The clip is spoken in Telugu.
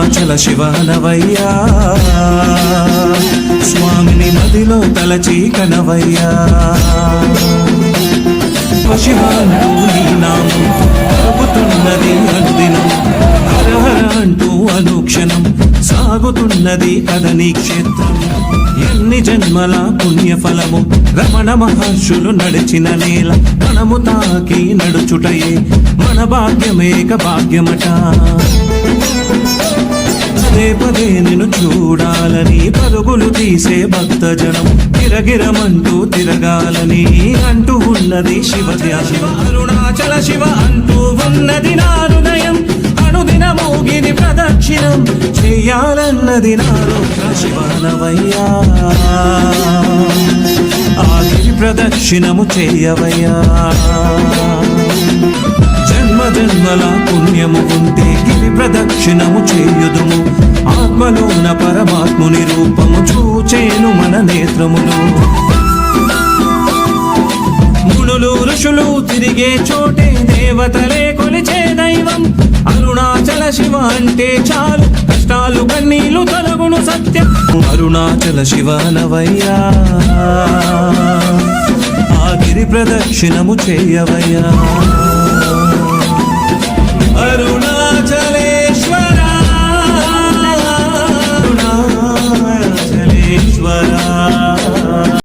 అరుణాచల శివనవయ్యా స్వామిని మదిలో తలచి కనవయ్యా శివాంటూ నీ నామం పలుకుతున్నది అనుదినం హర హర అంటూ అనుక్షణం సాగుతున్నది కదనీ క్షేత్రం ఎన్ని జన్మల పుణ్యఫలము రమణ మహర్షులు నడిచిన నేల మనము తాకి నడుచుటయే మన భాగ్యమేక భాగ్యమట పదే పదే నిన్ను చూడాలని పరుగులు తీసే భక్తజనం గిరగిరమంటూ తిరగాలని అంటూ ఉన్నది శివ ధ్యానం అరుణాచల శివ అంటూ ఉన్నది నా హృదయం అనుదినము గిరి ప్రదక్షిణం చెయ్యాలన్నది నాలో శివనవయ్యా ఆ గిరి ప్రదక్షిణము చేయవయ్యా జన్మ జన్మల పుణ్యము ఉంటే గిరి ప్రదక్షిణము చేయుదుము ఆత్మలోన పరమాత్ముని రూపము చూచేను మన నేత్రములు మునులు ఋషులు తిరిగే చోటే దేవతలే కొలిచే దైవం అరుణాచల శివ అంటే చాలు కష్టాలు కన్నీళ్లు తొలగును సత్యం అరుణాచల శివనవయ్యా ఆ గిరి ప్రదక్షిణము చేయవయ్యా అరుణ